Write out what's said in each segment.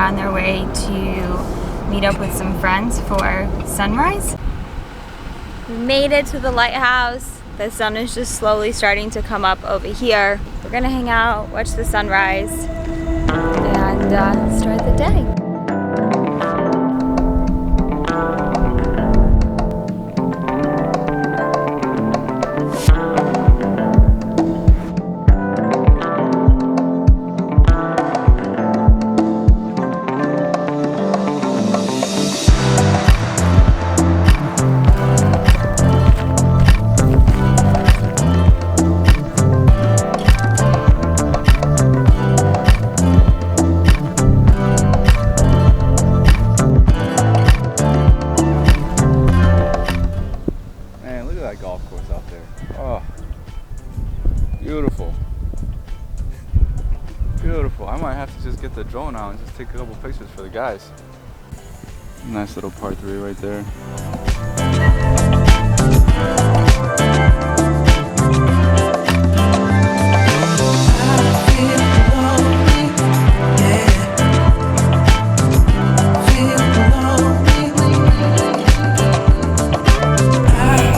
on their way to meet up with some friends for sunrise. We made it to the lighthouse. The sun is just slowly starting to come up over here. We're gonna hang out, watch the sunrise, and start the day. Beautiful. I might have to just get the drone out and just take a couple pictures for the guys. Nice little par 3 right there.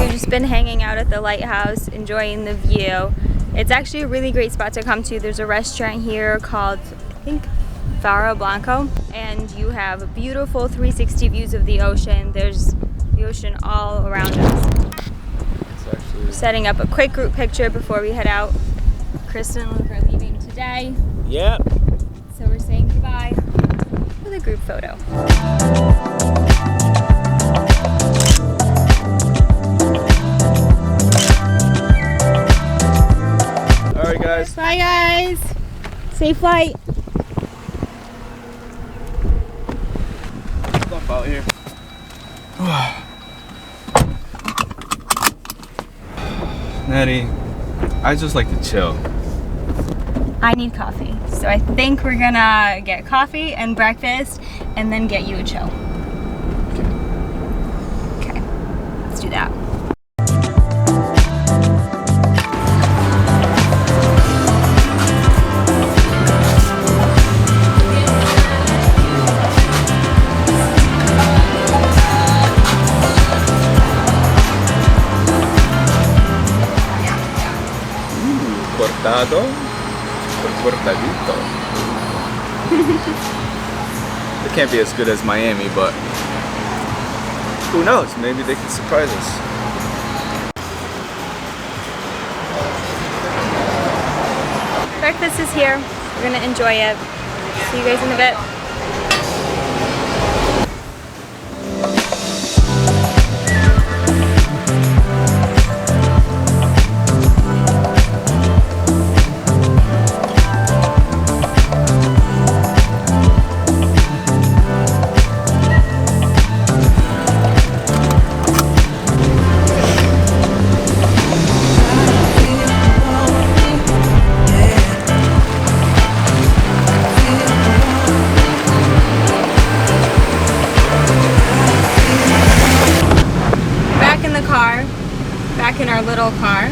We've just been hanging out at the lighthouse, enjoying the view. It's actually a really great spot to come to. There's a restaurant here called, I think, Faro Blanco, and you have beautiful 360 views of the ocean. There's the ocean all around us. We're setting up a quick group picture before we head out. Kristen and Luke are leaving today. Yep. So we're saying goodbye for the group photo. Alright guys. Bye guys. Safe flight. Stuff out here. Nettie, I just like to chill. I need coffee. So I think we're gonna get coffee and breakfast and then get you a chill. Okay. Let's do that. Cortado or cortadito. It can't be as good as Miami, but who knows? Maybe they can surprise us. Breakfast is here. We're gonna enjoy it. See you guys in a bit. In our little car.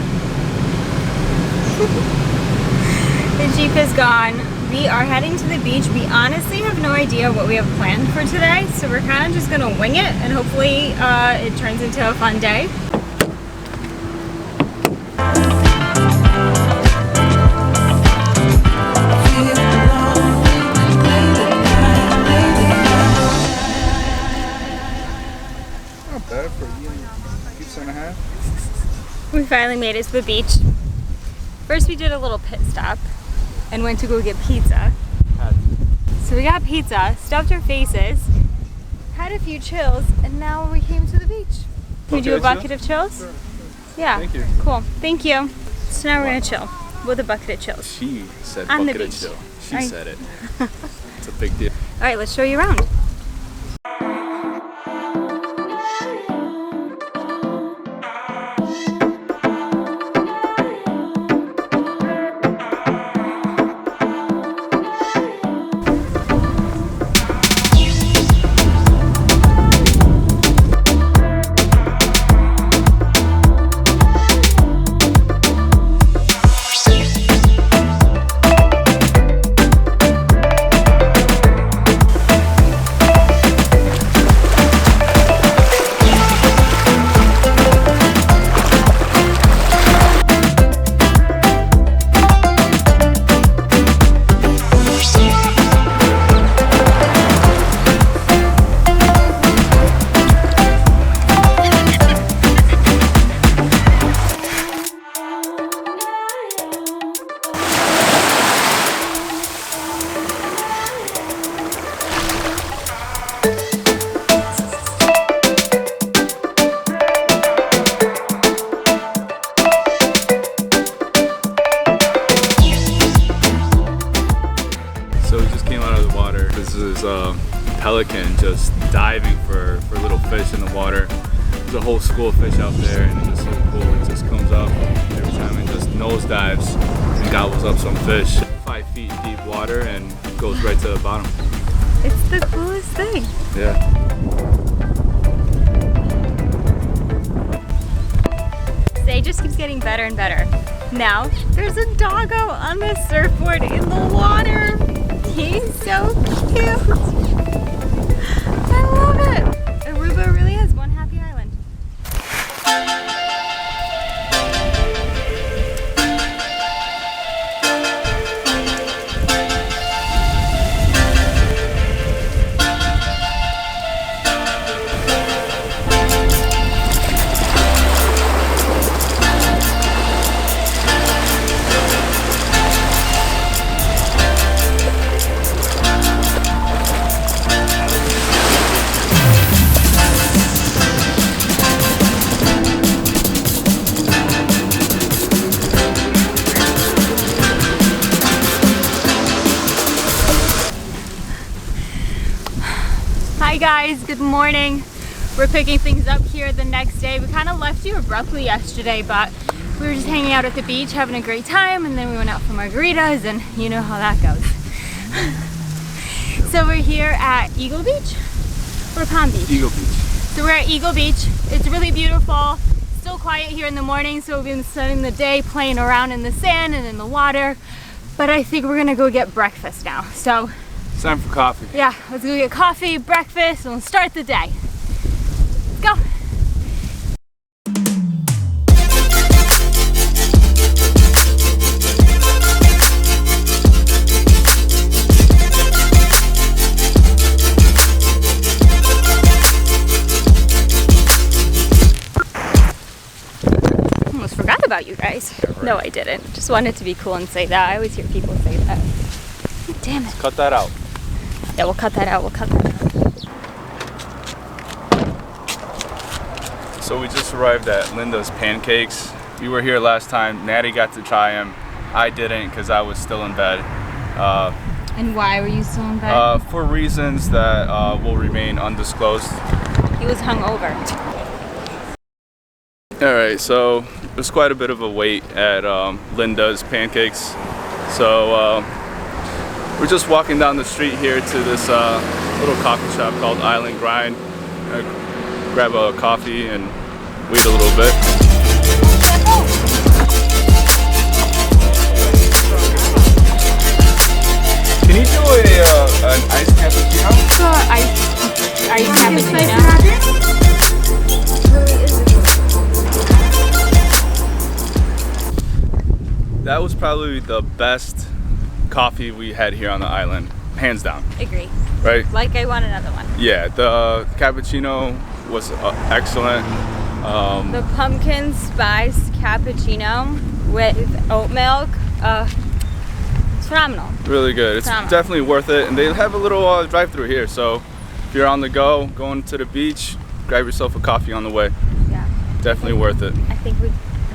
The Jeep is gone. We are heading to the beach. We honestly have no idea what we have planned for today, so we're kind of just gonna wing it and hopefully it turns into a fun day. Not bad for you. Pizza and a half. We finally made it to the beach. First we did a little pit stop and went to go get pizza. So we got pizza, stuffed our faces, had a few chills, and now we came to the beach. Can we do a bucket of chills? Sure. Yeah. Thank you. Cool. Thank you. So now we're gonna chill with a bucket of chills. She said on bucket the of beach. chill. She said it. It's a big deal. All right, let's show you around. pelican just diving for little fish in the water. There's a whole school of fish out there, and it's just so cool. It just comes up every time and just nose dives and gobbles up some fish. 5 feet deep water and goes right to the bottom. It's the coolest thing. Yeah. It just keeps getting better and better. Now, there's a doggo on the surfboard in the water. He's so cute. I love it. Aruba really is one happy island. Hi guys, good morning. We're picking things up here the next day. We kind of left you abruptly yesterday, but we were just hanging out at the beach having a great time, and then we went out for margaritas, and you know how that goes. So we're here at Eagle Beach or Palm Beach? Eagle Beach. So we're at Eagle Beach. It's really beautiful. Still quiet here in the morning, so we've been spending the day playing around in the sand and in the water. But I think we're gonna go get breakfast now. So It's time for coffee. yeah, let's go get coffee, breakfast, and we'll start the day. Let's go. Almost forgot about you guys. Yeah, right. No, I didn't. Just wanted to be cool and say that. I always hear people say that. Damn it. Cut that out. Yeah, we'll cut that out. We'll cut that out. So we just arrived at Linda's Pancakes. We were here last time. Natty got to try them. I didn't because I was still in bed. And why were you still in bed? For reasons that will remain undisclosed. He was hungover. All right, so there's quite a bit of a wait at Linda's Pancakes. So we're just walking down the street here to this little coffee shop called Island Grind. Grab a coffee and wait a little bit. Can you do an iced cappuccino? Ice cappuccino. That was probably the best coffee we had here on the island, hands down. Agree. Right? Like I want another one. Yeah, the cappuccino was excellent. The pumpkin spice cappuccino with oat milk. It's phenomenal. Really good. It's Phenomenal. definitely worth it. And they have a little drive-through here, so if you're on the go, going to the beach, grab yourself a coffee on the way. Yeah. Definitely worth it. I think we're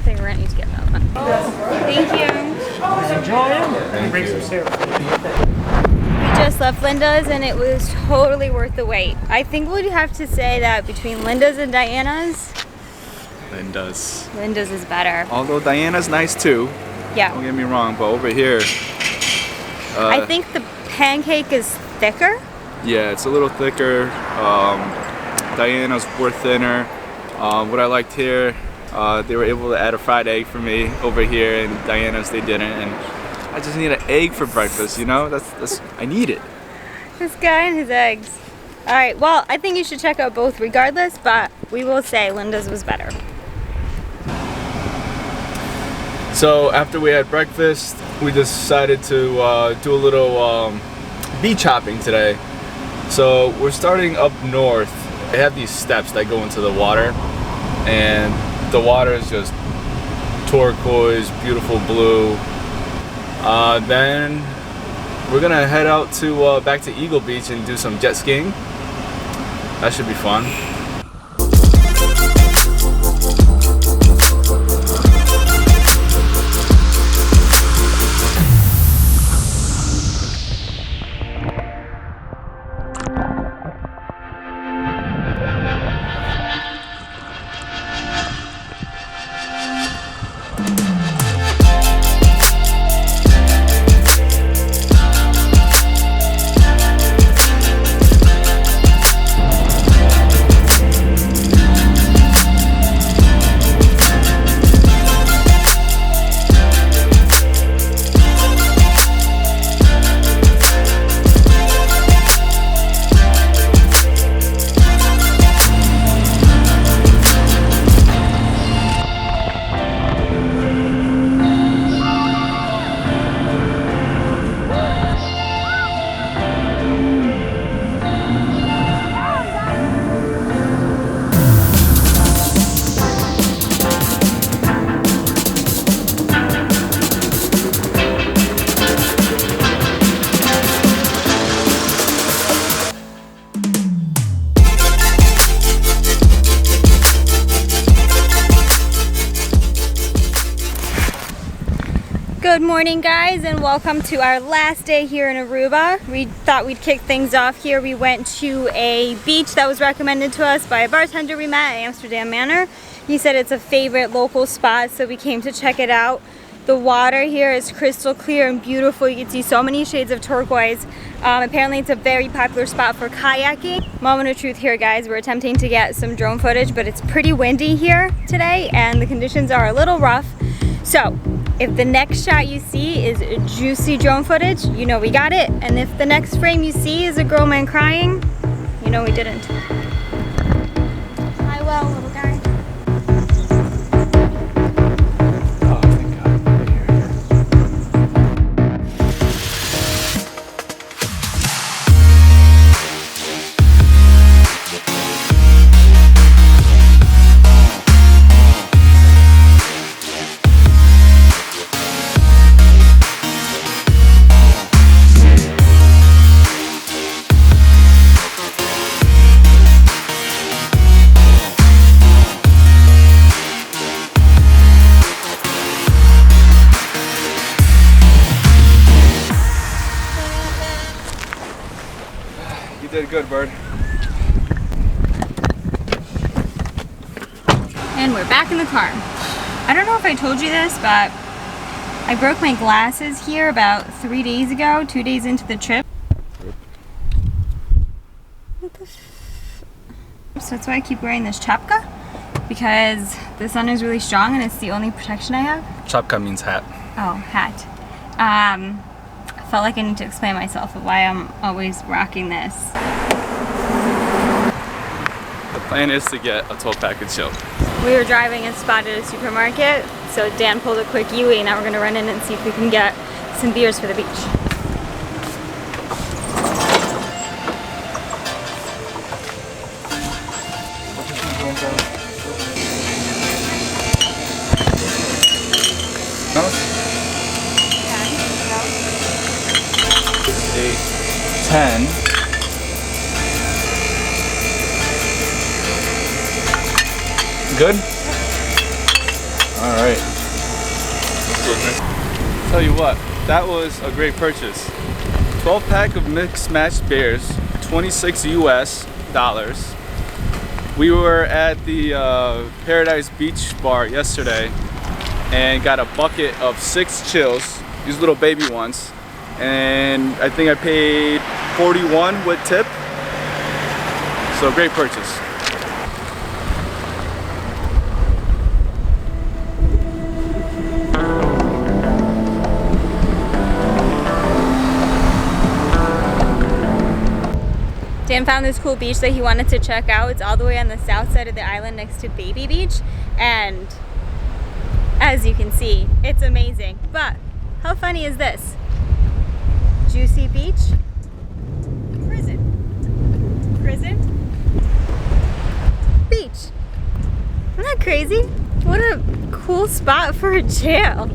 gonna need to get another one. Thank you. Enjoy it. Bring some syrup. We just left Linda's and it was totally worth the wait. I think we'd have to say that between Linda's and Diana's, Linda's is better. Although Diana's nice too, Yeah. don't get me wrong, but over here, I think the pancake is thicker. yeah, it's a little thicker. Diana's were thinner. What I liked here, they were able to add a fried egg for me over here, and Diana's they didn't. And I just need an egg for breakfast, you know? That's I need it. This guy and his eggs. All right, well, I think you should check out both regardless, but we will say Linda's was better. So after we had breakfast, we decided to do a little beach hopping today. So we're starting up north. They have these steps that go into the water, and the water is just turquoise, beautiful blue. Then we're gonna head out to back to Eagle Beach and do some jet skiing. That should be fun. Good morning, guys, and welcome to our last day here in Aruba. We thought we'd kick things off here. We went to a beach that was recommended to us by a bartender we met at Amsterdam Manor. He said it's a favorite local spot, so we came to check it out. The water here is crystal clear and beautiful. You can see so many shades of turquoise. Apparently it's a very popular spot for kayaking. Moment of truth here, guys. We're attempting to get some drone footage, but it's pretty windy here today and the conditions are a little rough. So if the next shot you see is juicy drone footage, you know we got it. And if the next frame you see is a girl man crying, you know we didn't. Hi, well, little guy. Oh, thank God. Here. You did good, bird. And we're back in the car. I don't know if I told you this, but I broke my glasses here about 3 days ago, 2 days into the trip. What the So that's why I keep wearing this chapka, because the sun is really strong and it's the only protection I have. Chapka means hat. Oh, hat. I felt like I need to explain myself of why I'm always rocking this. The plan is to get a 12-pack of chill. We were driving and spotted a supermarket, so Dan pulled a quick U-turn. Now we're gonna run in and see if we can get some beers for the beach. No? 8, 10. Good? Alright. Tell you what, that was a great purchase. 12-pack of mixed match beers, $26 US. We were at the Paradise Beach bar yesterday and got a bucket of 6 chills, these little baby ones. And I think I paid 41 with tip. So great purchase. Dan found this cool beach that he wanted to check out. It's all the way on the south side of the island next to Baby Beach. And as you can see, it's amazing. But how funny is this? Juicy beach, prison, beach. Isn't that crazy? What a cool spot for a jail.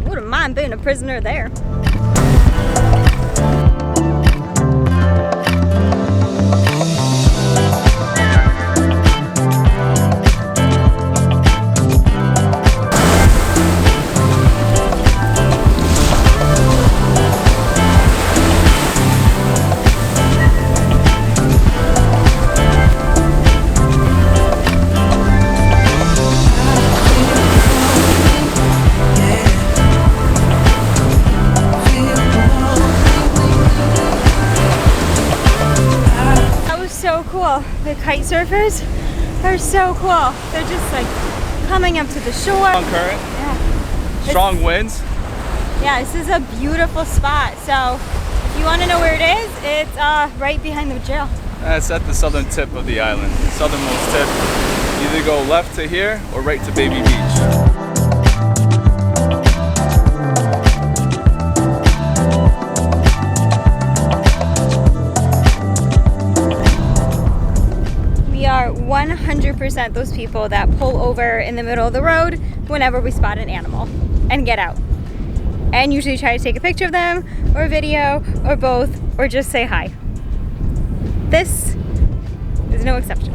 Wouldn't mind being a prisoner there. The kite surfers are so cool. They're just like coming up to the shore. Strong current. Yeah. Strong winds. Yeah, this is a beautiful spot. So if you want to know where it is, it's right behind the jail. It's at the southern tip of the island. Southernmost tip. You either go left to here or right to Baby Beach. We are 100% those people that pull over in the middle of the road whenever we spot an animal and get out. And usually try to take a picture of them, or video, or both, or just say hi. This is no exception.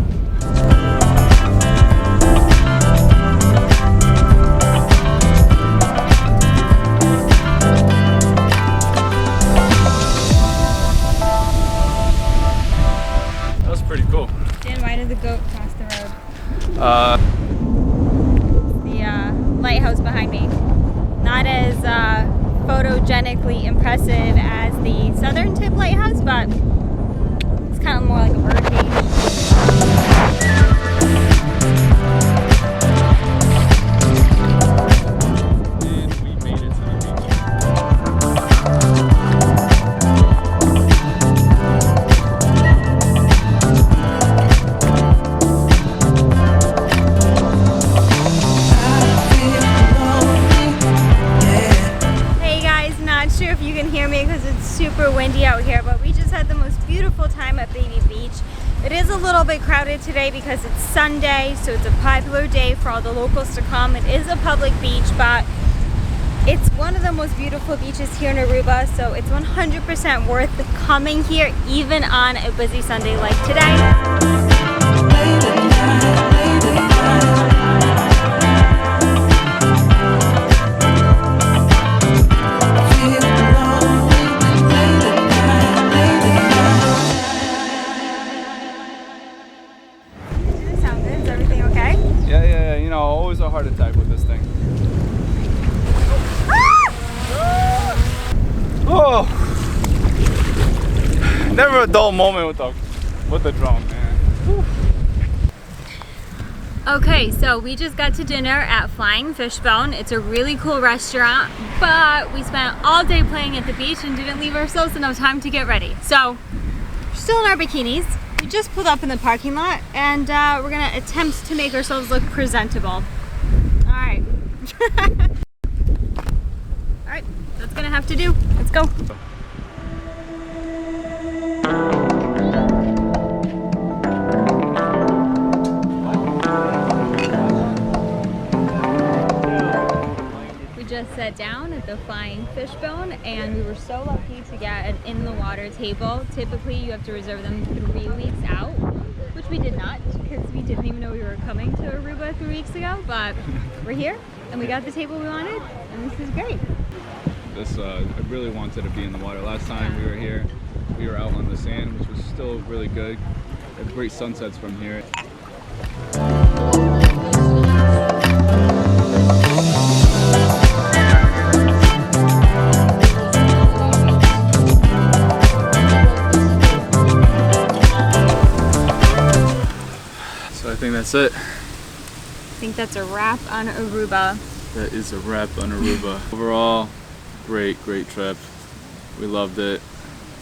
behind me. Not as photogenically impressive as the southern tip lighthouse, but it's kind of more like a bird cage. Super windy out here, but we just had the most beautiful time at Baby Beach. It is a little bit crowded today because it's Sunday, so it's a popular day for all the locals to come. It is a public beach, but it's one of the most beautiful beaches here in Aruba, so it's 100% worth coming here even on a busy Sunday like today. Always a heart attack with this thing. Oh, never a dull moment with the drone, man. Whew. Okay, so we just got to dinner at Flying Fishbone. It's a really cool restaurant, but we spent all day playing at the beach and didn't leave ourselves enough time to get ready. So we're still in our bikinis. We just pulled up in the parking lot, and we're gonna attempt to make ourselves look presentable. All right. All right, that's gonna have to do. Let's go. We just sat down at the Flying Fishbone, and we were so lucky to get an in-the-water table. Typically, you have to reserve them 3 weeks out, which we did not because we didn't even know we were coming to Aruba 3 weeks ago, but we're here and we got the table we wanted, and this is great. I really wanted to be in the water. Last time we were here, we were out on the sand, which was still really good. We had great sunsets from here. I think that's it. I think that's a wrap on Aruba. That is a wrap on Aruba. Overall, great trip. We loved it.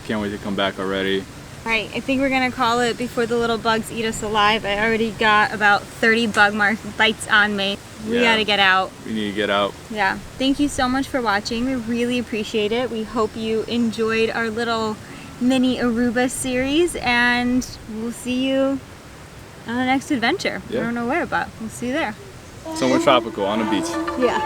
Can't wait to come back already. All right, I think we're gonna call it before the little bugs eat us alive. I already got about 30 bug bites on me. We gotta get out. We need to get out. Yeah. Thank you so much for watching. We really appreciate it. We hope you enjoyed our little mini Aruba series, and we'll see you on the next adventure. Yeah. I don't know where, but we'll see you there. Somewhere tropical on a beach. Yeah.